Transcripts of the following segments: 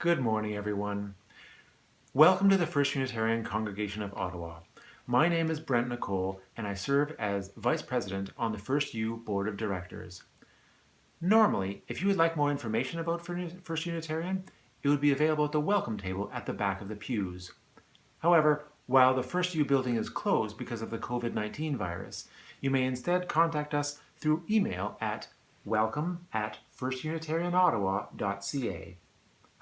Good morning, everyone. Welcome to the First Unitarian Congregation of Ottawa. My name is Brent Nicole, and I serve as Vice President on the FirstU Board of Directors. Normally, if you would like more information about First Unitarian, it would be available at the welcome table at the back of the pews. However, while the FirstU building is closed because of the COVID-19 virus, you may instead contact us through email at welcome@firstunitarianottawa.ca.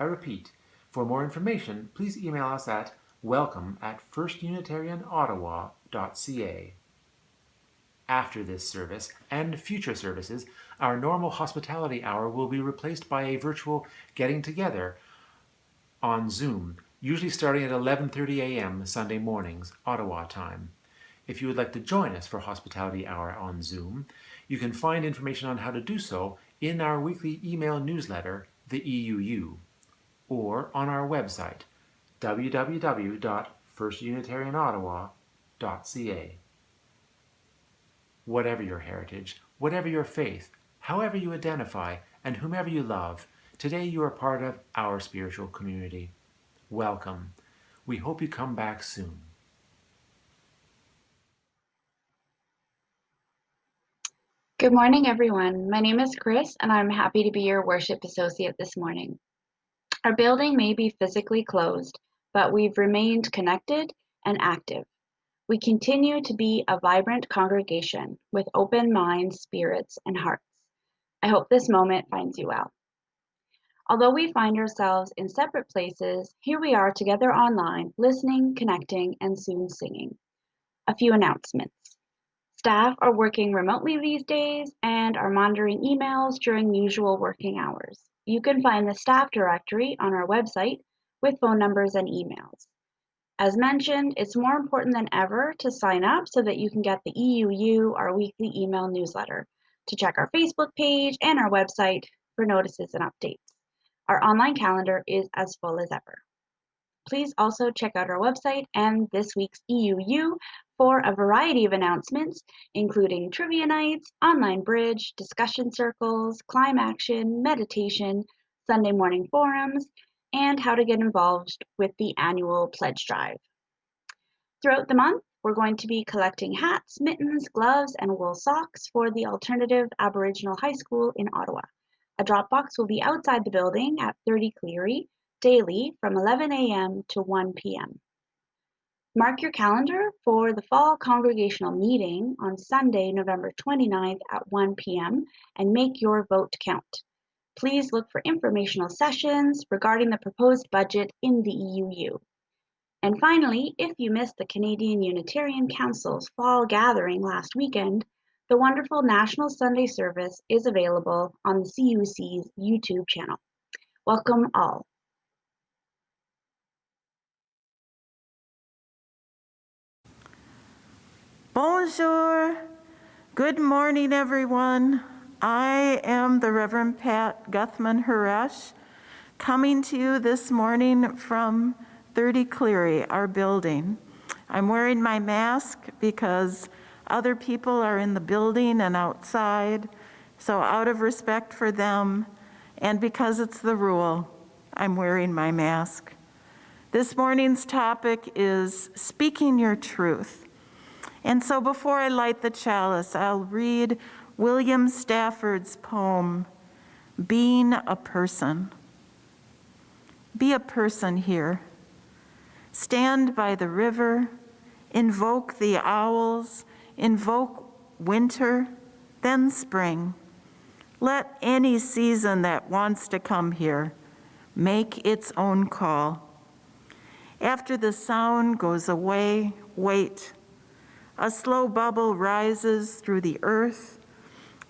I repeat, for more information, please email us at welcome@firstunitarianottawa.ca. After this service and future services, our normal hospitality hour will be replaced by a virtual getting together on Zoom, usually starting at 11:30 a.m. Sunday mornings, Ottawa time. If you would like to join us for hospitality hour on Zoom, you can find information on how to do so in our weekly email newsletter, the EUU, or on our website, www.firstunitarianottawa.ca. Whatever your heritage, whatever your faith, however you identify, and whomever you love, today you are part of our spiritual community. Welcome. We hope you come back soon. Good morning, everyone. My name is Chris, and I'm happy to be your worship associate this morning. Our building may be physically closed, but we've remained connected and active. We continue to be a vibrant congregation with open minds, spirits, and hearts. I hope this moment finds you well. Although we find ourselves in separate places, here we are together online, listening, connecting, and soon singing. A few announcements. Staff are working remotely these days and are monitoring emails during usual working hours. You can find the staff directory on our website with phone numbers and emails. As mentioned, it's more important than ever to sign up so that you can get the EUU, our weekly email newsletter, to check our Facebook page and our website for notices and updates. Our online calendar is as full as ever. Please also check out our website and this week's EUU for a variety of announcements, including trivia nights, online bridge, discussion circles, climb action, meditation, Sunday morning forums, and how to get involved with the annual pledge drive. Throughout the month, we're going to be collecting hats, mittens, gloves, and wool socks for the Alternative Aboriginal High School in Ottawa. A drop box will be outside the building at 30 Cleary daily from 11 a.m. to 1 p.m. Mark your calendar for the fall congregational meeting on Sunday, November 29th at 1 p.m. and make your vote count. Please look for informational sessions regarding the proposed budget in the EUU. And finally, if you missed the Canadian Unitarian Council's fall gathering last weekend, the wonderful National Sunday Service is available on the CUC's YouTube channel. Welcome all. Bonjour. Good morning, everyone. I am the Reverend Pat Guthmann Haresch, coming to you this morning from 30 Cleary, our building. I'm wearing my mask because other people are in the building and outside, so out of respect for them, and because it's the rule, I'm wearing my mask. This morning's topic is speaking your truth. And so before I light the chalice, I'll read William Stafford's poem, Being a Person. Be a person here. Stand by the river, invoke the owls, invoke winter, then spring. Let any season that wants to come here make its own call. After the sound goes away, wait. A slow bubble rises through the earth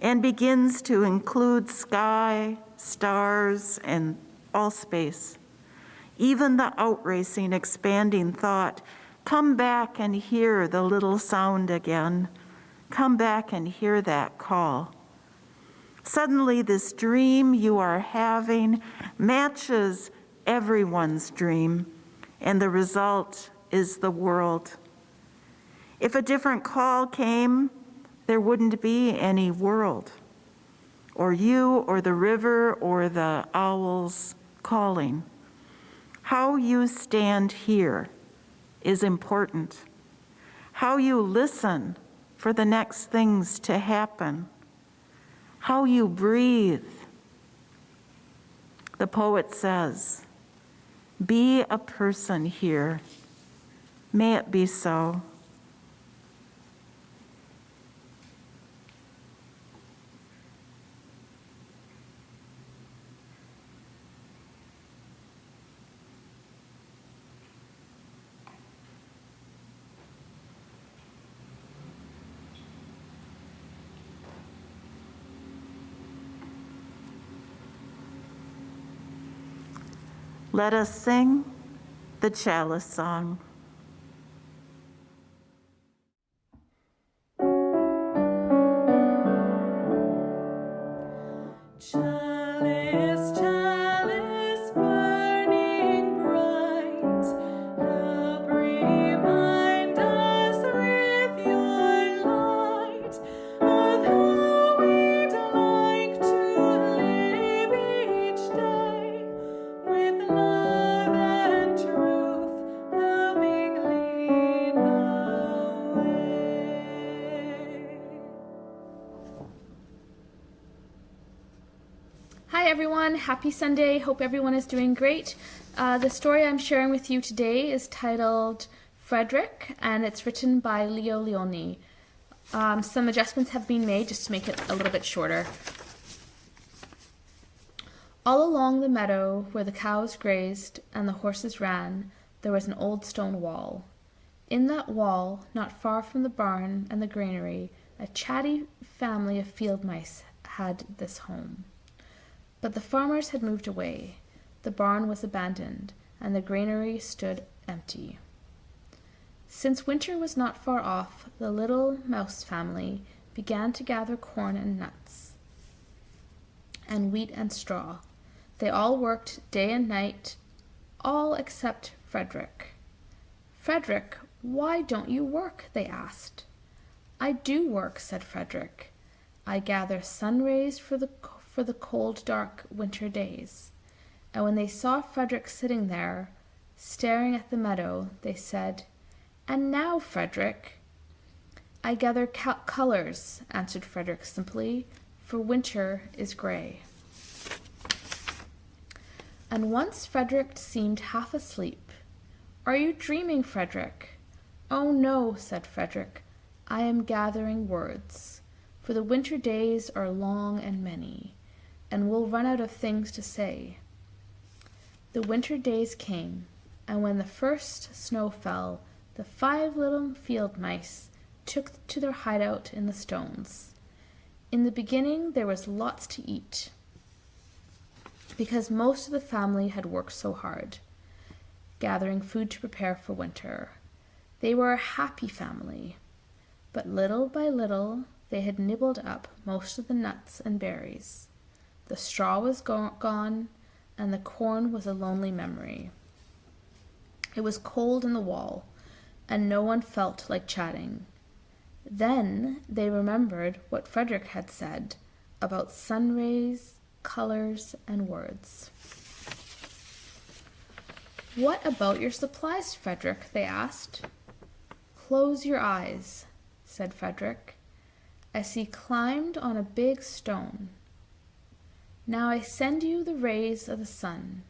and begins to include sky, stars, and all space. Even the outracing, expanding thought, come back and hear the little sound again. Come back and hear that call. Suddenly, this dream you are having matches everyone's dream, and the result is the world. If a different call came, there wouldn't be any world, or you, or the river, or the owls calling. How you stand here is important. How you listen for the next things to happen. How you breathe. The poet says, "Be a person here." May it be so. Let us sing the chalice song. Chalice, chalice, burning bright, help remind us with your light of how we'd like to live each day, with love and truth helping lead the way. Hi everyone, happy Sunday. Hope everyone is doing great. The story I'm sharing with you today is titled Frederick, and it's written by Leo Leone. Some adjustments have been made just to make it a little bit shorter. All along the meadow where the cows grazed and the horses ran, there was an old stone wall. In that wall, not far from the barn and the granary, a chatty family of field mice had this home. But the farmers had moved away, the barn was abandoned, and the granary stood empty. Since winter was not far off, the little mouse family began to gather corn and nuts, and wheat and straw. They all worked day and night, all except Frederick. "Frederick, why don't you work?" they asked. "I do work," said Frederick. "I gather sun rays for the cold, dark winter days." And when they saw Frederick sitting there, staring at the meadow, they said, "And now, Frederick?" "I gather colors," answered Frederick simply, "for winter is gray." And once Frederick seemed half asleep. "Are you dreaming, Frederick?" "Oh no," said Frederick, "I am gathering words, for the winter days are long and many, and we'll run out of things to say." The winter days came, and when the first snow fell, the 5 little field mice took to their hideout in the stones. In the beginning there was lots to eat, because most of the family had worked so hard, gathering food to prepare for winter. They were a happy family, but little by little they had nibbled up most of the nuts and berries. The straw was gone, and the corn was a lonely memory. It was cold in the wall, and no one felt like chatting. Then they remembered what Frederick had said about sun rays, colors, and words. "What about your supplies, Frederick?" they asked. "Close your eyes," said Frederick, as he climbed on a big stone. "Now I send you the rays of the sun.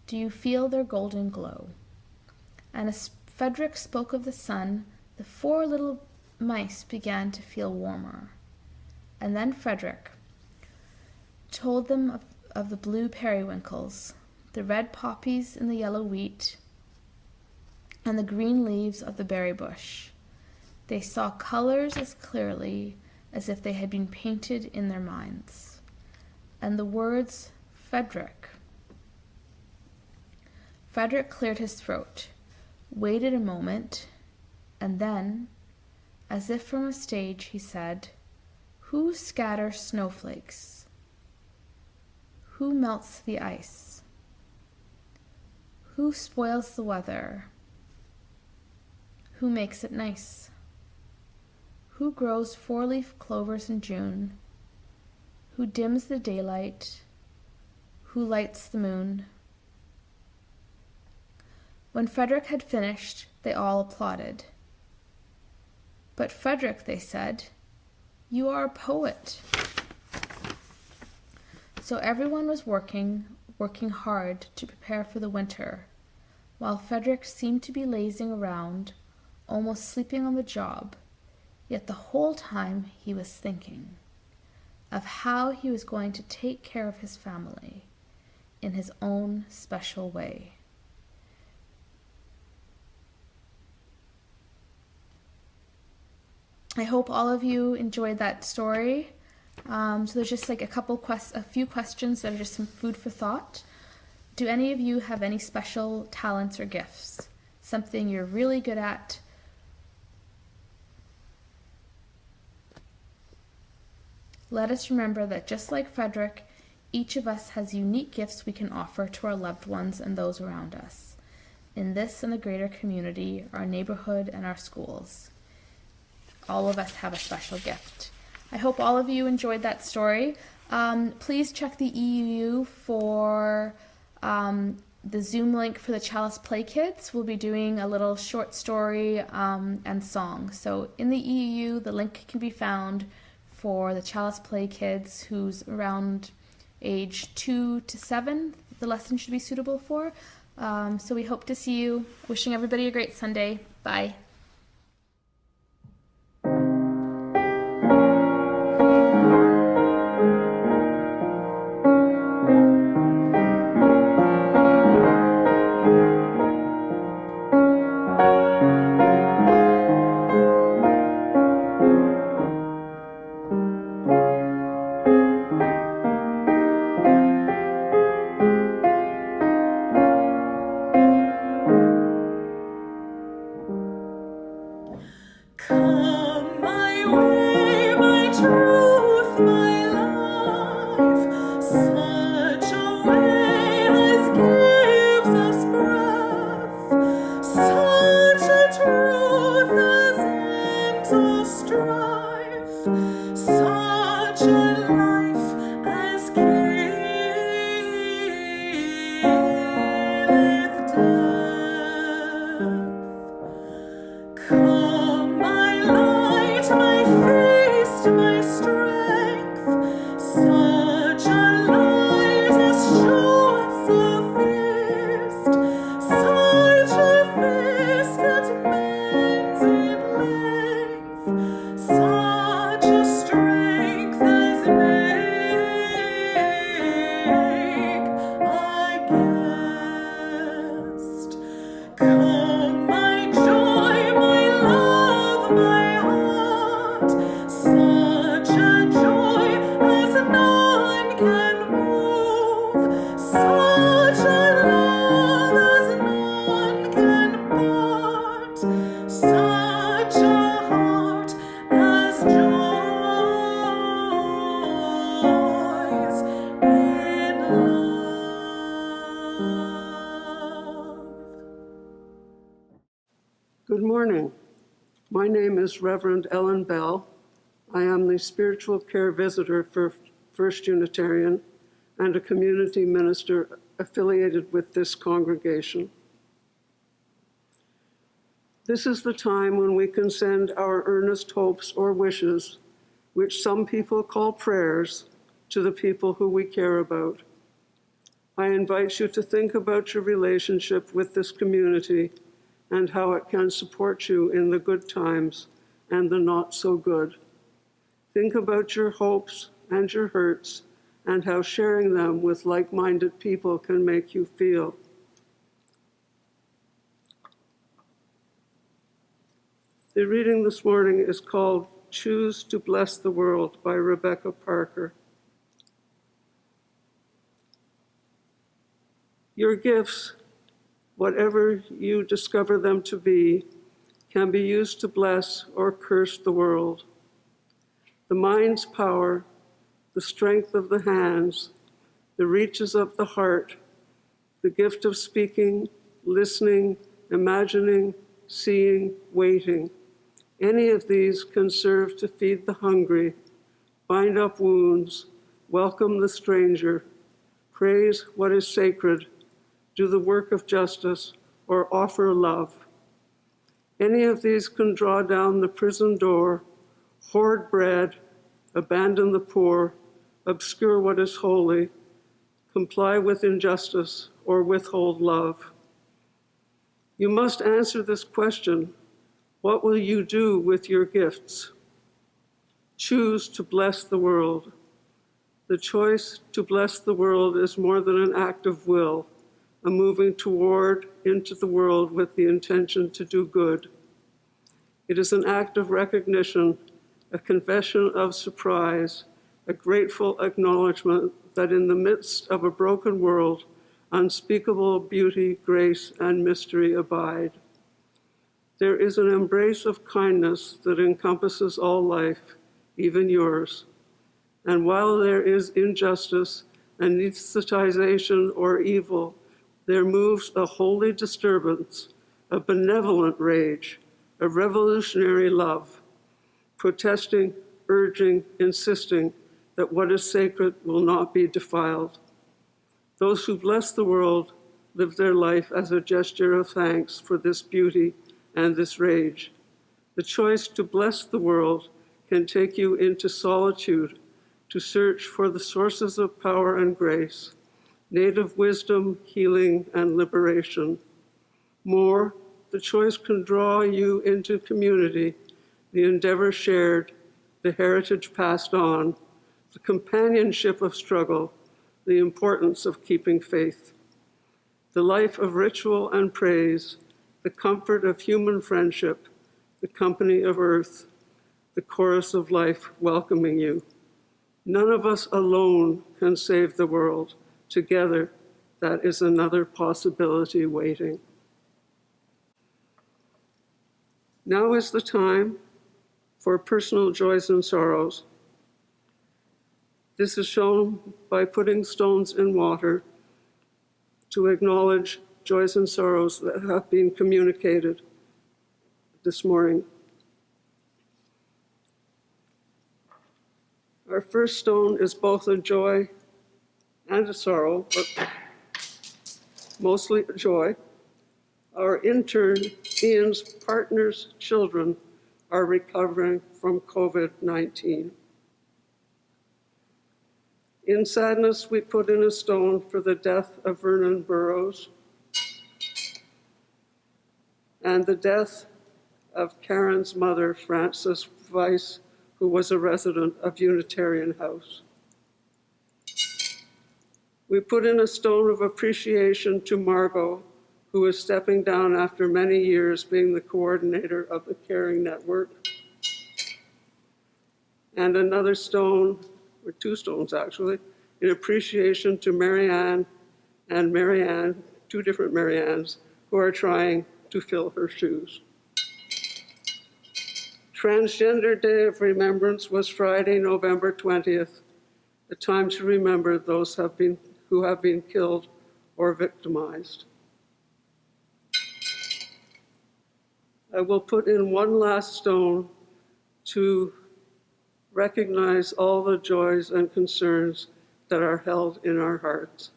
Do you feel their golden glow?" And as Frederick spoke of the sun, the 4 little mice began to feel warmer. And then Frederick told them of the blue periwinkles, the red poppies in the yellow wheat, and the green leaves of the berry bush. They saw colors as clearly as if they had been painted in their minds. And the words, Frederick. Frederick cleared his throat, waited a moment, and then, as if from a stage, he said, "Who scatters snowflakes? Who melts the ice? Who spoils the weather? Who makes it nice? Who grows 4-leaf clovers in June? Who dims the daylight? Who lights the moon? When Frederick had finished, they all applauded. "But Frederick," they said, "you are a poet." So everyone was working hard to prepare for the winter, while Frederick seemed to be lazing around, almost sleeping on the job, yet the whole time he was thinking of how he was going to take care of his family in his own special way. I hope all of you enjoyed that story. So there's just like a few questions that are just some food for thought. Do any of you have any special talents or gifts? Something you're really good at? Let us remember that just like Frederick, each of us has unique gifts we can offer to our loved ones and those around us, in this and the greater community, our neighborhood, and our schools. All of us have a special gift. I hope all of you enjoyed that story. Please check the EUU for the Zoom link for the Chalice Play Kids. We'll be doing a little short story and song. So in the EUU, the link can be found for the Chalice Play Kids who's around age 2 to 7. The lesson should be suitable for. So we hope to see you. Wishing everybody a great Sunday. Bye. Come my way, my truth, my life, such a way as gives us breath, such a truth as ends all strife, such a life as killeth death. Come my light, my feast, my strength, such a light as shows a fist, such a fist that bends in length, such a strength as make I guessed. Come my joy, my love, my heart, such a joy as none can move, such a love as none can part, such a heart as joys in love. Good morning. My name is Reverend Ellen Bell. I am the spiritual care visitor for First Unitarian and a community minister affiliated with this congregation. This is the time when we can send our earnest hopes or wishes, which some people call prayers, to the people who we care about. I invite you to think about your relationship with this community and how it can support you in the good times and the not so good. Think about your hopes and your hurts and how sharing them with like-minded people can make you feel. The reading this morning is called Choose to Bless the World by Rebecca Parker. Your gifts, whatever you discover them to be, can be used to bless or curse the world. The mind's power, the strength of the hands, the reaches of the heart, the gift of speaking, listening, imagining, seeing, waiting. Any of these can serve to feed the hungry, bind up wounds, welcome the stranger, praise what is sacred, do the work of justice, or offer love. Any of these can draw down the prison door, hoard bread, abandon the poor, obscure what is holy, comply with injustice, or withhold love. You must answer this question: what will you do with your gifts? Choose to bless the world. The choice to bless the world is more than an act of will, a moving toward into the world with the intention to do good. It is an act of recognition, a confession of surprise, a grateful acknowledgement that in the midst of a broken world, unspeakable beauty, grace, and mystery abide. There is an embrace of kindness that encompasses all life, even yours. And while there is injustice, anesthetization, or evil, there moves a holy disturbance, a benevolent rage, a revolutionary love, protesting, urging, insisting that what is sacred will not be defiled. Those who bless the world live their life as a gesture of thanks for this beauty and this rage. The choice to bless the world can take you into solitude to search for the sources of power and grace, native wisdom, healing, and liberation. More, the choice can draw you into community, the endeavor shared, the heritage passed on, the companionship of struggle, the importance of keeping faith. The life of ritual and praise, the comfort of human friendship, the company of earth, the chorus of life welcoming you. None of us alone can save the world. Together, that is another possibility waiting. Now is the time for personal joys and sorrows. This is shown by putting stones in water to acknowledge joys and sorrows that have been communicated this morning. Our first stone is both a joy and a sorrow, but mostly a joy. Our intern, Ian's partner's children, are recovering from COVID-19. In sadness, we put in a stone for the death of Vernon Burrows and the death of Karen's mother, Frances Weiss, who was a resident of Unitarian House. We put in a stone of appreciation to Margot, who is stepping down after many years being the coordinator of the Caring Network. And another stone, or two stones actually, in appreciation to Marianne and Marianne, two different Mariannes, who are trying to fill her shoes. Transgender Day of Remembrance was Friday, November 20th, a time to remember those who have been killed or victimized. I will put in one last stone to recognize all the joys and concerns that are held in our hearts.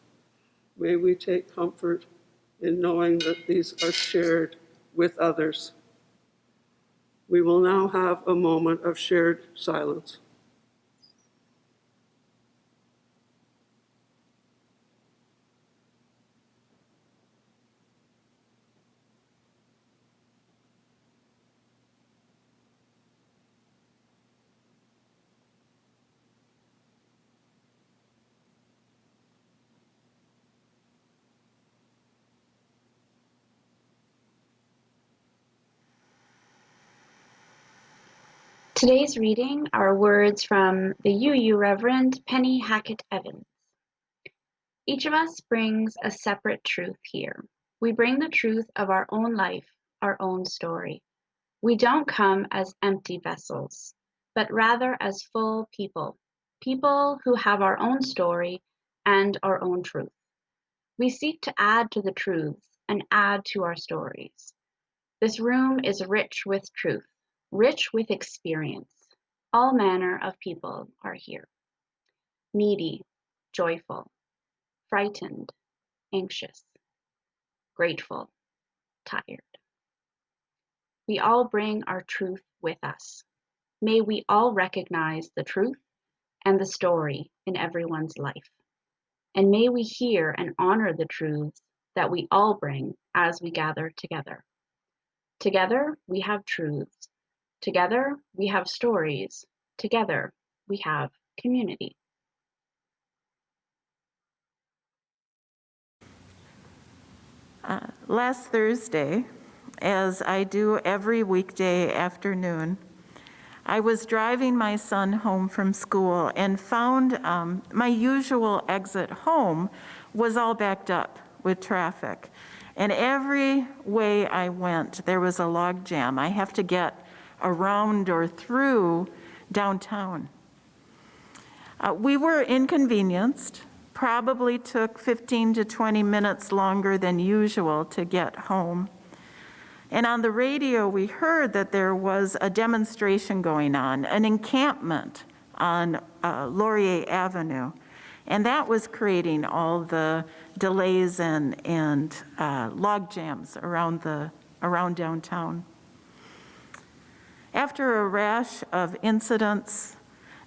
May we take comfort in knowing that these are shared with others. We will now have a moment of shared silence. Today's reading are words from the UU Reverend Penny Hackett Evans. Each of us brings a separate truth here. We bring the truth of our own life, our own story. We don't come as empty vessels, but rather as full people, people who have our own story and our own truth. We seek to add to the truths and add to our stories. This room is rich with truth, rich with experience. All manner of people are here. Needy, joyful, frightened, anxious, grateful, tired. We all bring our truth with us. May we all recognize the truth and the story in everyone's life. And may we hear and honor the truths that we all bring as we gather together. Together, we have truths. Together, we have stories. Together, we have community. Last Thursday, as I do every weekday afternoon, I was driving my son home from school and found my usual exit home was all backed up with traffic. And every way I went, there was a log jam. I have to get around or through downtown. We were inconvenienced, probably took 15 to 20 minutes longer than usual to get home. And on the radio, we heard that there was a demonstration going on, an encampment on Laurier Avenue. And that was creating all the delays and log jams around downtown. After a rash of incidents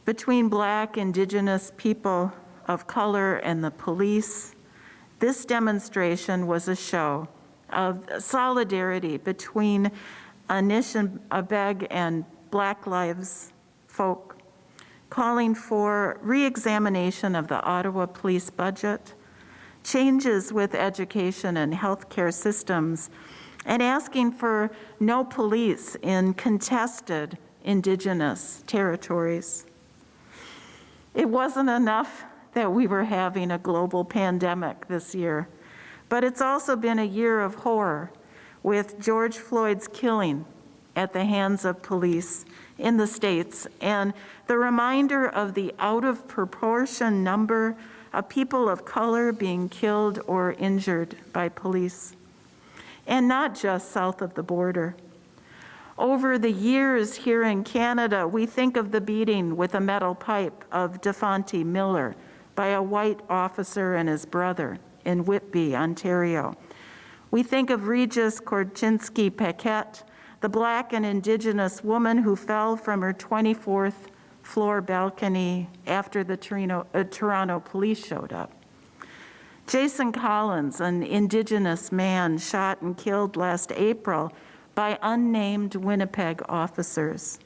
between Black, Indigenous people of color and the police, this demonstration was a show of solidarity between Anishinaabe and Black Lives folk, calling for re-examination of the Ottawa police budget, changes with education and healthcare systems, and asking for no police in contested Indigenous territories. It wasn't enough that we were having a global pandemic this year, but it's also been a year of horror with George Floyd's killing at the hands of police in the States and the reminder of the out of proportion number of people of color being killed or injured by police. And not just south of the border. Over the years here in Canada, we think of the beating with a metal pipe of Defonte Miller by a white officer and his brother in Whitby, Ontario. We think of Regis Korchinski-Paquette, the Black and Indigenous woman who fell from her 24th floor balcony after the Toronto police showed up. Jason Collins, an Indigenous man shot and killed last April by unnamed Winnipeg officers.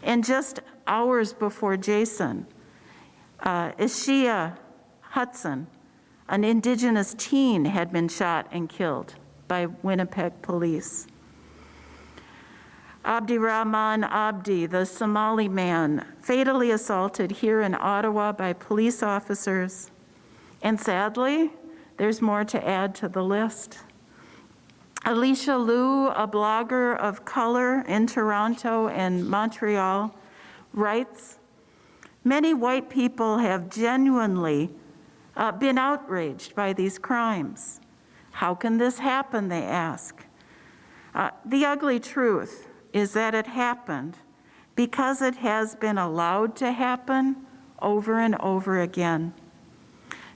And just hours before Jason, Ishia Hudson, an Indigenous teen, had been shot and killed by Winnipeg police. Abdirahman Abdi, the Somali man, fatally assaulted here in Ottawa by police officers. And sadly, there's more to add to the list. Alicia Liu, a blogger of color in Toronto and Montreal, writes, "Many white people have genuinely been outraged by these crimes. How can this happen, they ask. The ugly truth is that it happened because it has been allowed to happen over and over again.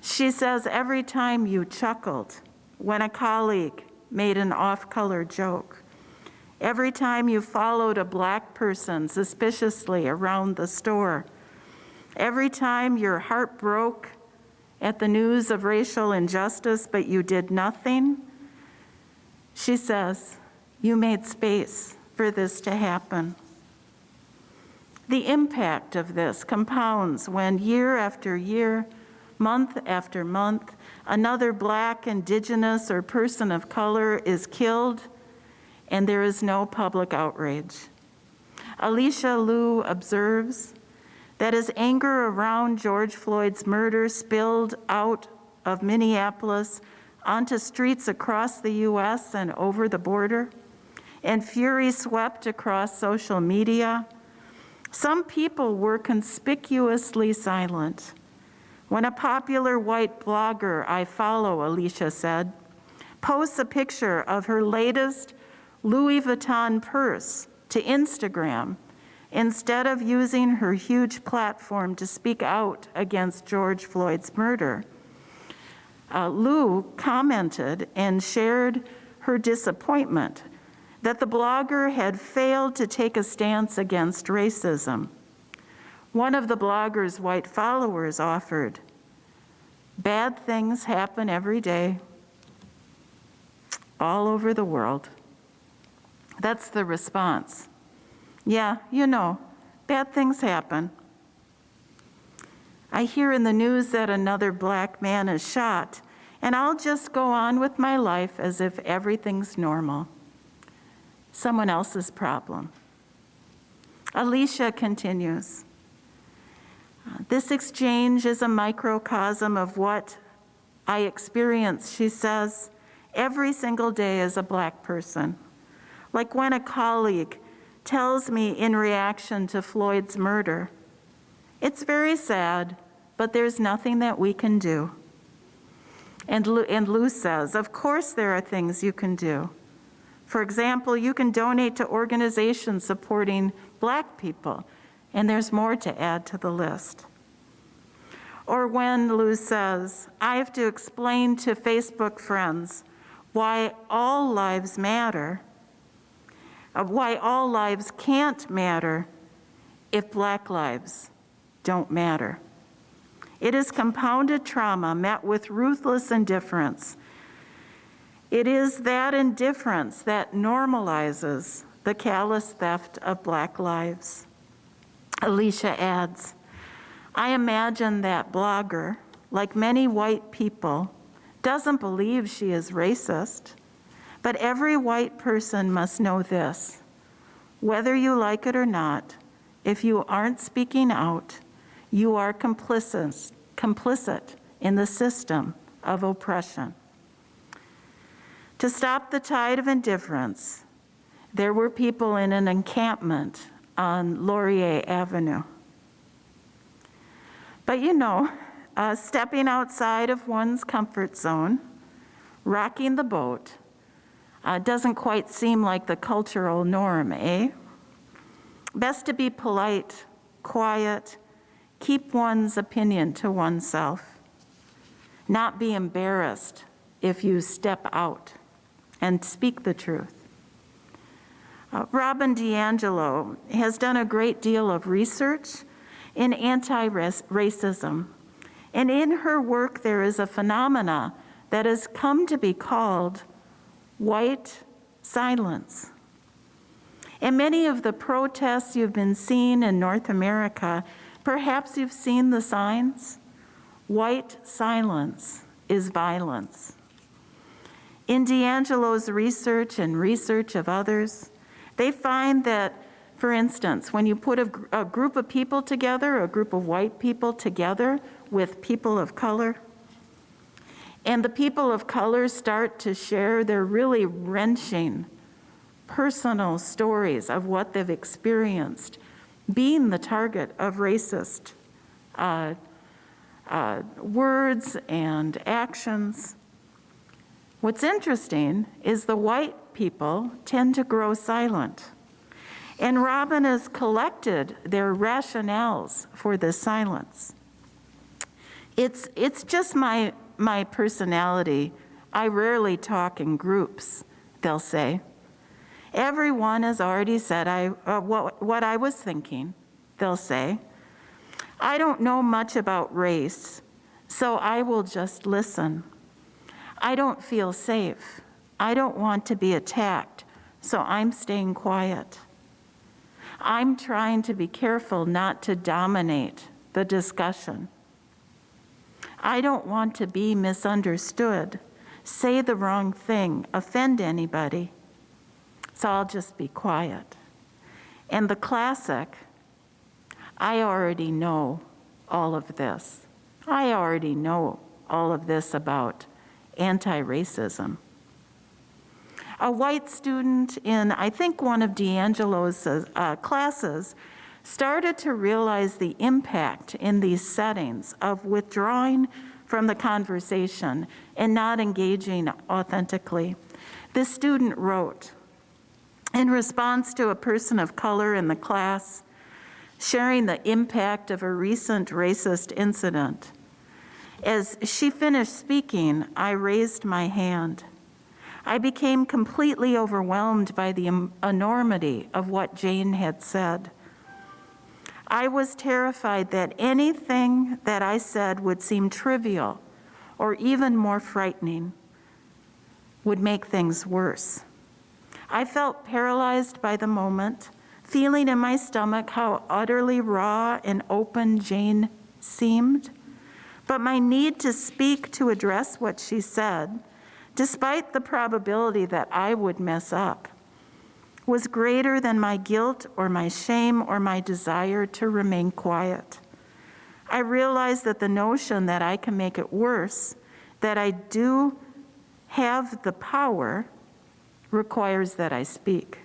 She says every time you chuckled when a colleague made an off-color joke, every time you followed a Black person suspiciously around the store, every time your heart broke at the news of racial injustice but you did nothing, she says, you made space for this to happen. The impact of this compounds when year after year, month after month, another Black, Indigenous, or person of color is killed and there is no public outrage. Alicia Liu observes that as anger around George Floyd's murder spilled out of Minneapolis onto streets across the US and over the border, and fury swept across social media, some people were conspicuously silent. When a popular white blogger I follow, Alicia said, posts a picture of her latest Louis Vuitton purse to Instagram, instead of using her huge platform to speak out against George Floyd's murder, Liu commented and shared her disappointment that the blogger had failed to take a stance against racism. One of the blogger's white followers offered, "Bad things happen every day, all over the world." That's the response. Yeah, bad things happen. I hear in the news that another black man is shot, and I'll just go on with my life as if everything's normal. Someone else's problem. Alicia continues. This exchange is a microcosm of what I experience, she says, every single day as a black person. Like when a colleague tells me in reaction to Floyd's murder, "It's very sad, but there's nothing that we can do." And Lou says, "Of course there are things you can do. For example, you can donate to organizations supporting black people, and there's more to add to the list." Or when Lou says, "I have to explain to Facebook friends why all lives matter, why all lives can't matter if black lives don't matter." It is compounded trauma met with ruthless indifference. It is that indifference that normalizes the callous theft of black lives. Alicia adds, "I imagine that blogger, like many white people, doesn't believe she is racist, but every white person must know this. Whether you like it or not, if you aren't speaking out, you are complicit in the system of oppression." To stop the tide of indifference, there were people in an encampment on Laurier Avenue. But stepping outside of one's comfort zone, rocking the boat, doesn't quite seem like the cultural norm, eh? Best to be polite, quiet, keep one's opinion to oneself, not be embarrassed if you step out and speak the truth. Robin DiAngelo has done a great deal of research in anti-racism, and in her work there is a phenomena that has come to be called white silence. And many of the protests you've been seeing in North America, perhaps you've seen the signs. White silence is violence. In DiAngelo's research and research of others, they find that, for instance, when you put a group of people together, a group of white people together with people of color, and the people of color start to share their really wrenching personal stories of what they've experienced being the target of racist words and actions. What's interesting is the white people tend to grow silent. And Robin has collected their rationales for this silence. It's just my personality. I rarely talk in groups, they'll say. Everyone has already said what I was thinking, they'll say. I don't know much about race, so I will just listen. I don't feel safe. I don't want to be attacked, so I'm staying quiet. I'm trying to be careful not to dominate the discussion. I don't want to be misunderstood, say the wrong thing, offend anybody, so I'll just be quiet. And the classic, I already know all of this. I already know all of this about anti-racism. A white student in, I think, one of DiAngelo's classes started to realize the impact in these settings of withdrawing from the conversation and not engaging authentically. This student wrote, in response to a person of color in the class sharing the impact of a recent racist incident, as she finished speaking, I raised my hand. I became completely overwhelmed by the enormity of what Jane had said. I was terrified that anything that I said would seem trivial or even more frightening, would make things worse. I felt paralyzed by the moment, feeling in my stomach how utterly raw and open Jane seemed. But my need to speak to address what she said, despite the probability that I would mess up, was greater than my guilt or my shame or my desire to remain quiet. I realized that the notion that I can make it worse, that I do have the power, requires that I speak.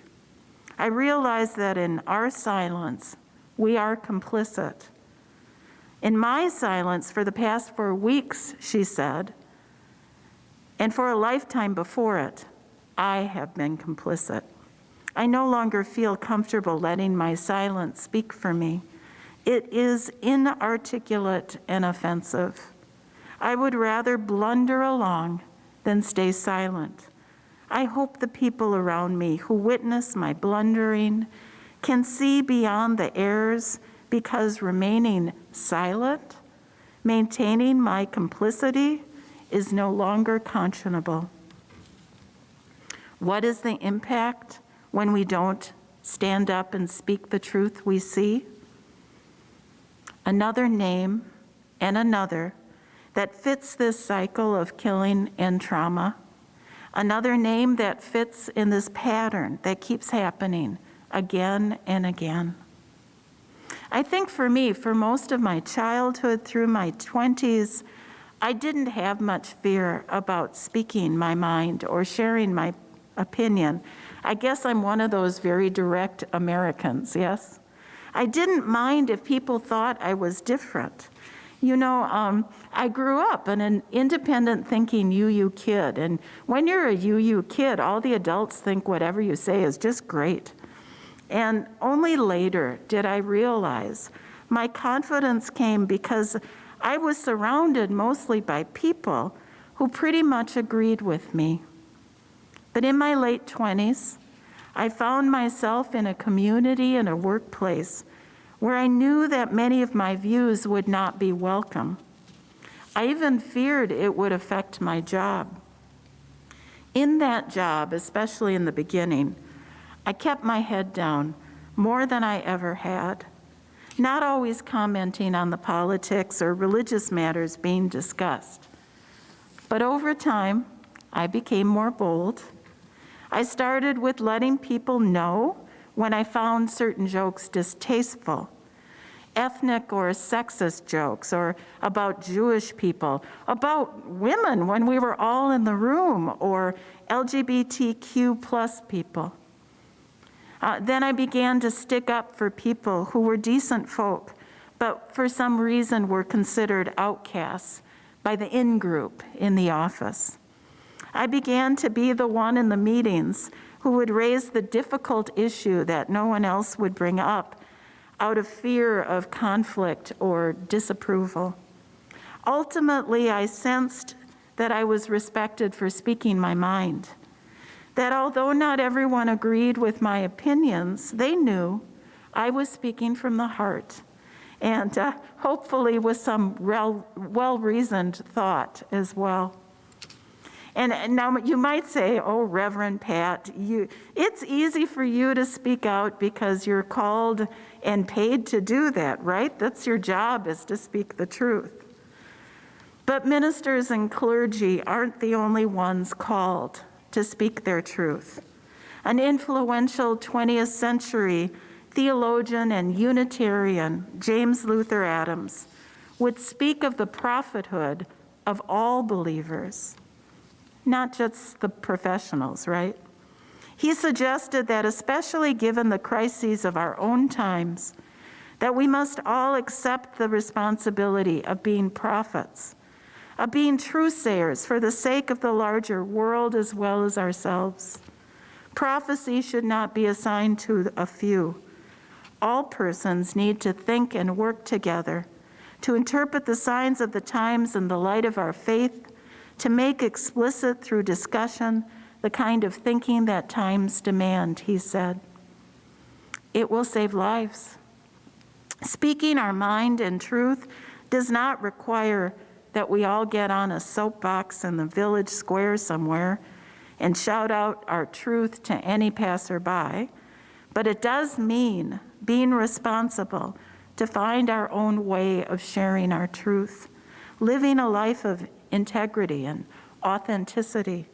I realized that in our silence, we are complicit. In my silence for the past 4 weeks, she said, and for a lifetime before it, I have been complicit. I no longer feel comfortable letting my silence speak for me. It is inarticulate and offensive. I would rather blunder along than stay silent. I hope the people around me who witness my blundering can see beyond the errors, because remaining silent, maintaining my complicity, is no longer conscionable. What is the impact when we don't stand up and speak the truth we see? Another name and another that fits this cycle of killing and trauma. Another name that fits in this pattern that keeps happening again and again. I think for me, for most of my childhood through my 20s, I didn't have much fear about speaking my mind or sharing my opinion. I guess I'm one of those very direct Americans, yes? I didn't mind if people thought I was different. You know, I grew up in an independent thinking UU kid, and when you're a UU kid, all the adults think whatever you say is just great. And only later did I realize my confidence came because I was surrounded mostly by people who pretty much agreed with me. But in my late 20s, I found myself in a community and a workplace where I knew that many of my views would not be welcome. I even feared it would affect my job. In that job, especially in the beginning, I kept my head down more than I ever had, not always commenting on the politics or religious matters being discussed. But over time, I became more bold. I started with letting people know when I found certain jokes distasteful, ethnic or sexist jokes, or about Jewish people, about women when we were all in the room, or LGBTQ plus people. Then I began to stick up for people who were decent folk, but for some reason were considered outcasts by the in-group in the office. I began to be the one in the meetings who would raise the difficult issue that no one else would bring up out of fear of conflict or disapproval. Ultimately, I sensed that I was respected for speaking my mind, that although not everyone agreed with my opinions, they knew I was speaking from the heart, and hopefully with some well-reasoned thought as well. And now you might say, oh, Reverend Pat, it's easy for you to speak out because you're called and paid to do that, right? That's your job, is to speak the truth. But ministers and clergy aren't the only ones called to speak their truth. An influential 20th century theologian and Unitarian, James Luther Adams, would speak of the prophethood of all believers, not just the professionals, right? He suggested that, especially given the crises of our own times, that we must all accept the responsibility of being prophets, of being truthsayers for the sake of the larger world as well as ourselves. Prophecy should not be assigned to a few. All persons need to think and work together to interpret the signs of the times in the light of our faith, to make explicit through discussion the kind of thinking that times demand, he said. It will save lives. Speaking our mind in truth does not require that we all get on a soapbox in the village square somewhere and shout out our truth to any passerby, but it does mean being responsible to find our own way of sharing our truth, living a life of integrity and authenticity.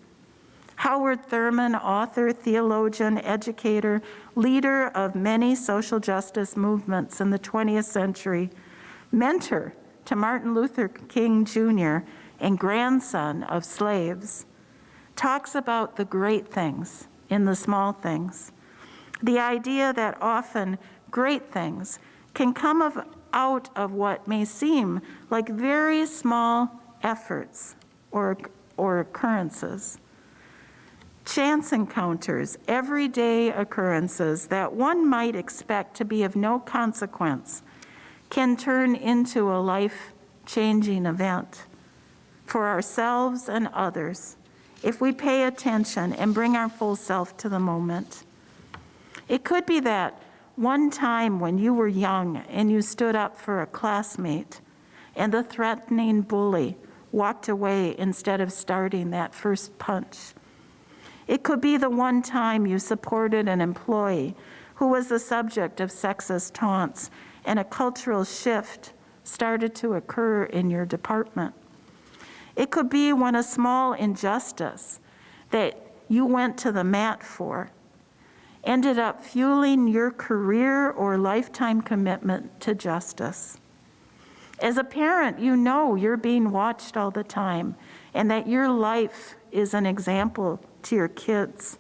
Howard Thurman, author, theologian, educator, leader of many social justice movements in the 20th century, mentor to Martin Luther King Jr. and grandson of slaves, talks about the great things in the small things. The idea that often great things can come out of what may seem like very small efforts or occurrences. Chance encounters, everyday occurrences that one might expect to be of no consequence, can turn into a life-changing event for ourselves and others if we pay attention and bring our full self to the moment. It could be that one time when you were young and you stood up for a classmate and the threatening bully walked away instead of starting that first punch. It could be the one time you supported an employee who was the subject of sexist taunts and a cultural shift started to occur in your department. It could be when a small injustice that you went to the mat for ended up fueling your career or lifetime commitment to justice. As a parent, you know you're being watched all the time and that your life is an example to your kids.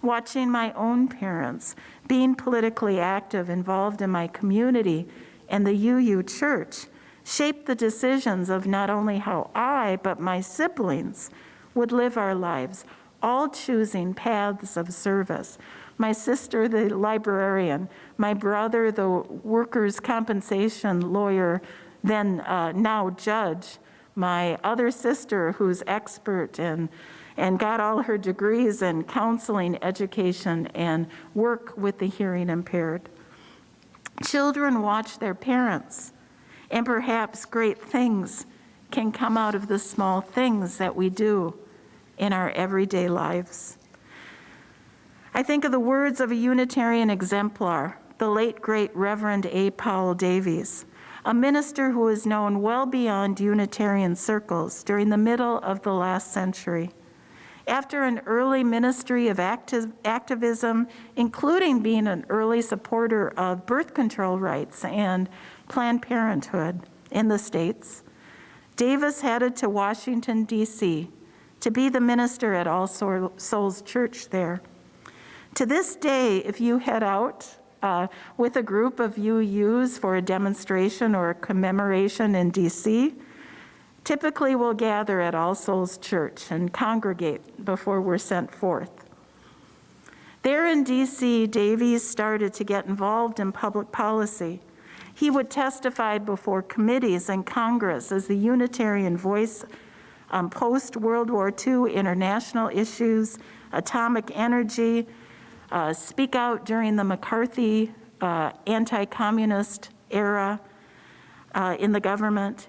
Watching my own parents being politically active, involved in my community and the UU Church, shaped the decisions of not only how I, but my siblings would live our lives, all choosing paths of service. My sister, the librarian, my brother, the workers' compensation lawyer, then now judge, my other sister who's expert and got all her degrees in counseling, education, and work with the hearing impaired. Children watch their parents, and perhaps great things can come out of the small things that we do in our everyday lives. I think of the words of a Unitarian exemplar, the late great Reverend A. Powell Davies, a minister who is known well beyond Unitarian circles during the middle of the last century. After an early ministry of activism, including being an early supporter of birth control rights and Planned Parenthood in the States, Davis headed to Washington, D.C. to be the minister at All Souls Church there. To this day, if you head out with a group of UUs for a demonstration or a commemoration in D.C., typically we'll gather at All Souls Church and congregate before we're sent forth. There in D.C., Davies started to get involved in public policy. He would testify before committees in Congress as the Unitarian voice on post-World War II international issues, atomic energy, speak out during the McCarthy anti-communist era in the government.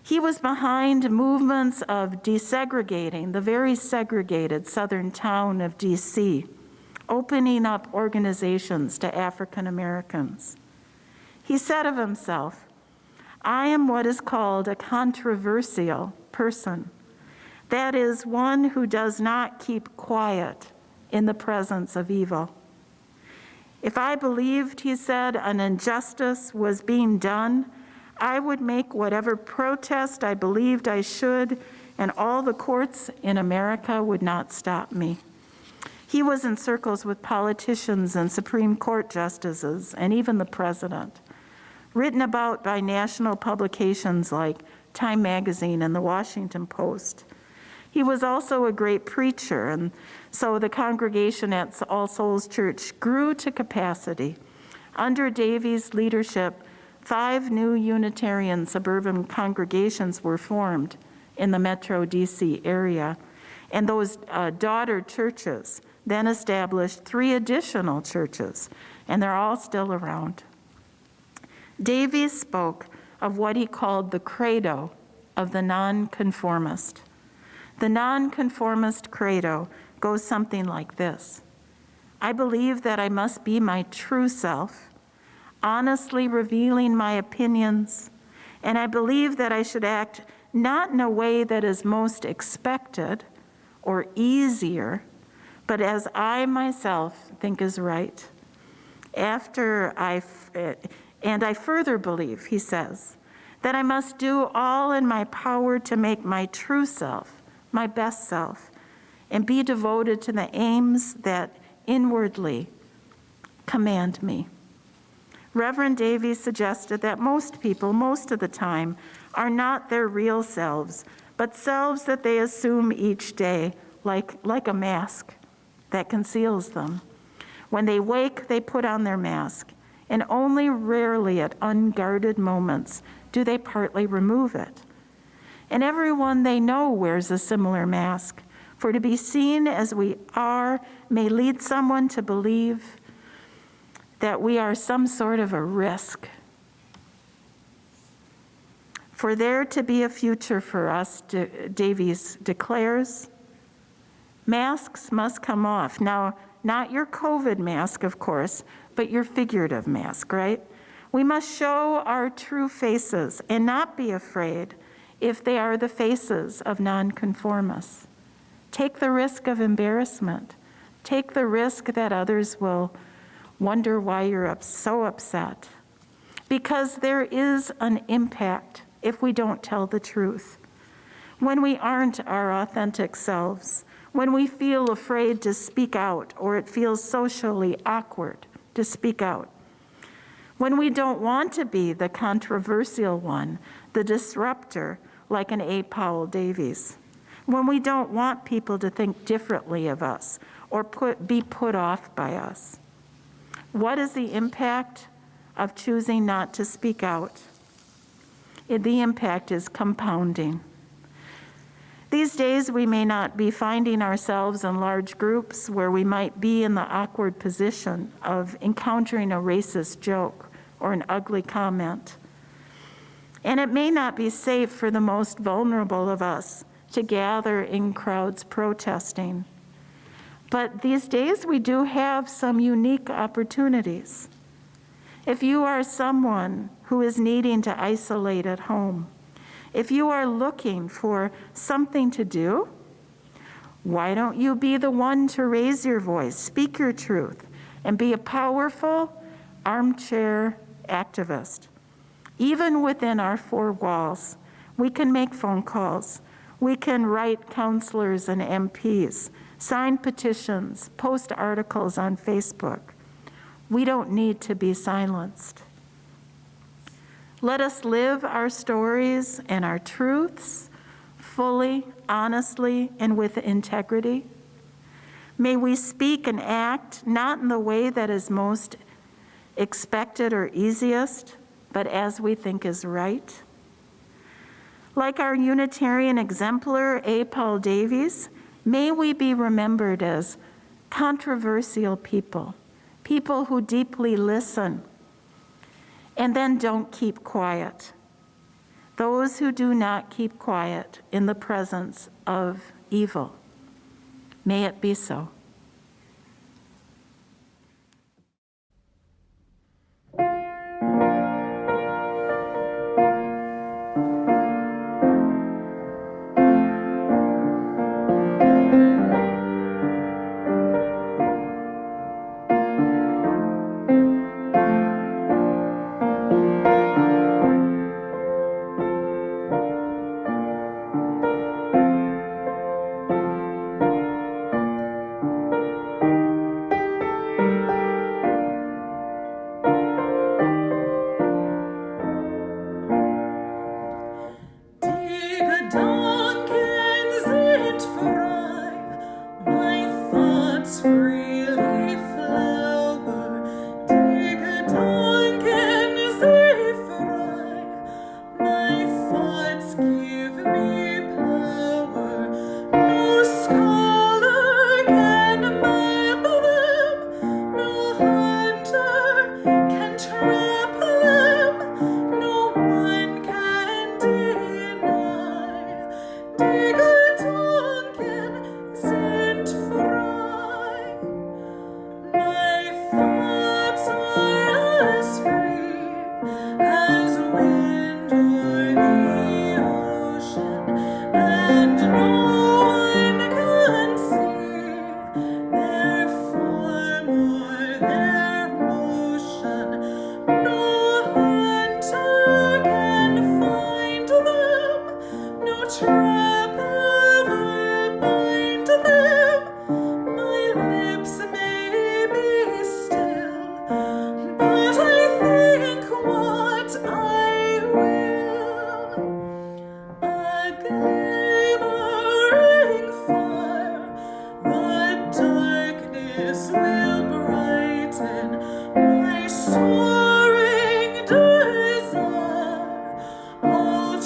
He was behind movements of desegregating the very segregated southern town of D.C., opening up organizations to African Americans. He said of himself, "I am what is called a controversial person. That is, one who does not keep quiet in the presence of evil. If I believed," he said, "an injustice was being done, I would make whatever protest I believed I should, and all the courts in America would not stop me." He was in circles with politicians and Supreme Court justices, and even the president, written about by national publications like Time Magazine and the Washington Post. He was also a great preacher, and so the congregation at All Souls Church grew to capacity. Under Davies' leadership, 5 new Unitarian suburban congregations were formed in the Metro DC area, And those daughter churches then established 3 additional churches, and they're all still around. Davies spoke of what he called the credo of the nonconformist. The nonconformist credo goes something like this: I believe that I must be my true self, honestly revealing my opinions, and I believe that I should act not in a way that is most expected or easier, but as I myself think is right. And I further believe, he says, that I must do all in my power to make my true self, my best self, and be devoted to the aims that inwardly command me. Reverend Davies suggested that most people, most of the time, are not their real selves, but selves that they assume each day, like a mask that conceals them. When they wake, they put on their mask, and only rarely at unguarded moments do they partly remove it. And everyone they know wears a similar mask, for to be seen as we are may lead someone to believe that we are some sort of a risk. For there to be a future for us, Davies declares, masks must come off. Now, not your COVID mask, of course, but your figurative mask, right? We must show our true faces and not be afraid if they are the faces of nonconformists. Take the risk of embarrassment. Take the risk that others will wonder why you're so upset. Because there is an impact if we don't tell the truth. When we aren't our authentic selves, when we feel afraid to speak out or it feels socially awkward to speak out, when we don't want to be the controversial one, the disruptor, like an A. Powell Davies, when we don't want people to think differently of us or be put off by us. What is the impact of choosing not to speak out? The impact is compounding. These days, we may not be finding ourselves in large groups where we might be in the awkward position of encountering a racist joke or an ugly comment. And it may not be safe for the most vulnerable of us to gather in crowds protesting. But these days, we do have some unique opportunities. If you are someone who is needing to isolate at home, if you are looking for something to do, why don't you be the one to raise your voice, speak your truth, and be a powerful armchair activist? Even within our 4 walls, we can make phone calls. We can write counselors and MPs, sign petitions, post articles on Facebook. We don't need to be silenced. Let us live our stories and our truths fully, honestly, and with integrity. May we speak and act not in the way that is most expected or easiest, but as we think is right. Like our Unitarian exemplar, A. Paul Davies, may we be remembered as controversial people, people who deeply listen and then don't keep quiet. Those who do not keep quiet in the presence of evil. May it be so.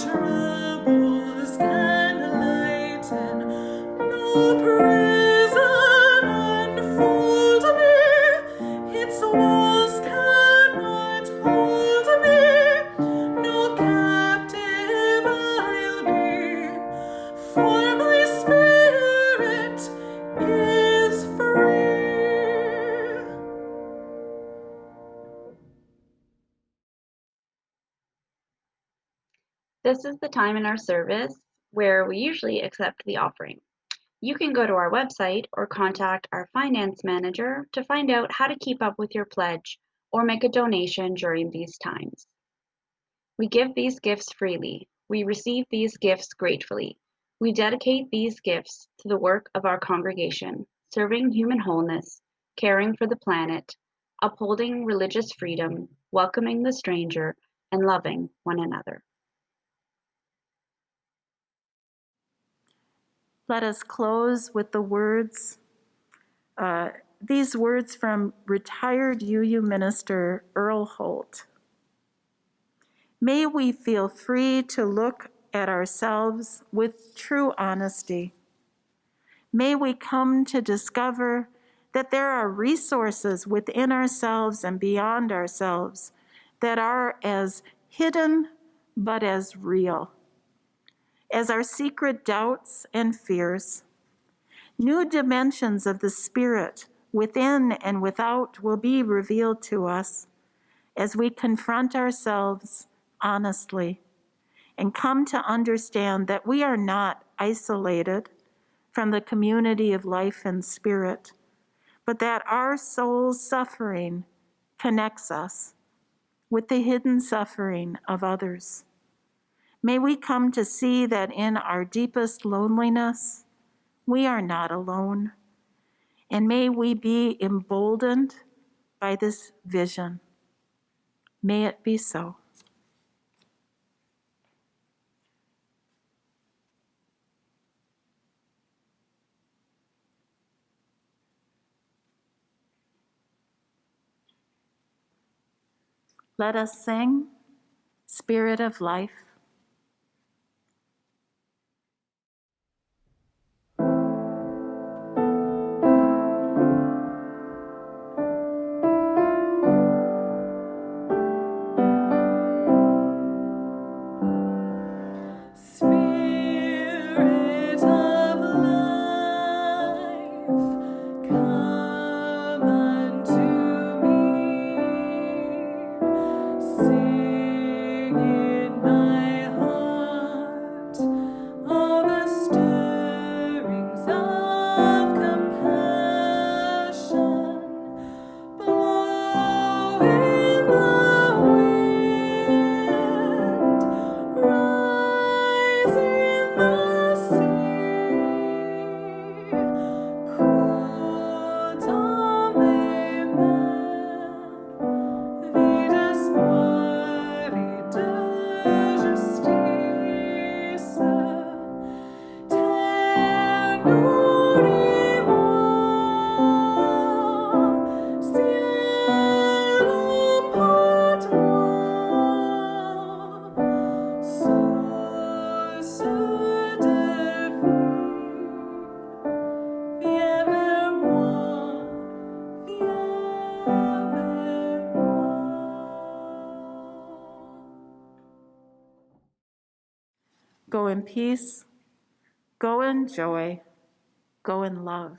troubles can lighten, no prison unfold me, its walls cannot hold me, no captive I'll be, for my spirit is free. This is the time in our service where we usually accept the offering. You can go to our website or contact our finance manager to find out how to keep up with your pledge or make a donation during these times. We give these gifts freely. We receive these gifts gratefully. We dedicate these gifts to the work of our congregation, serving human wholeness, caring for the planet, upholding religious freedom, welcoming the stranger, and loving one another. Let us close with these words from retired UU minister Earl Holt. May we feel free to look at ourselves with true honesty. May we come to discover that there are resources within ourselves and beyond ourselves that are as hidden but as real as our secret doubts and fears. New dimensions of the Spirit within and without will be revealed to us as we confront ourselves honestly and come to understand that we are not isolated from the community of life and spirit, but that our soul's suffering connects us with the hidden suffering of others. May we come to see that in our deepest loneliness, we are not alone, and may we be emboldened by this vision. May it be so. Let us sing, Spirit of Life. Spirit of life, come unto me. Sing in my heart all the stirrings of compassion. Blow in the wind, rise in the sea. Cool vidas fuori de justitia, tenurimur cielum potuum, source de vie. Viens vers moi, viens vers moi. Go in peace, go in joy, go in love.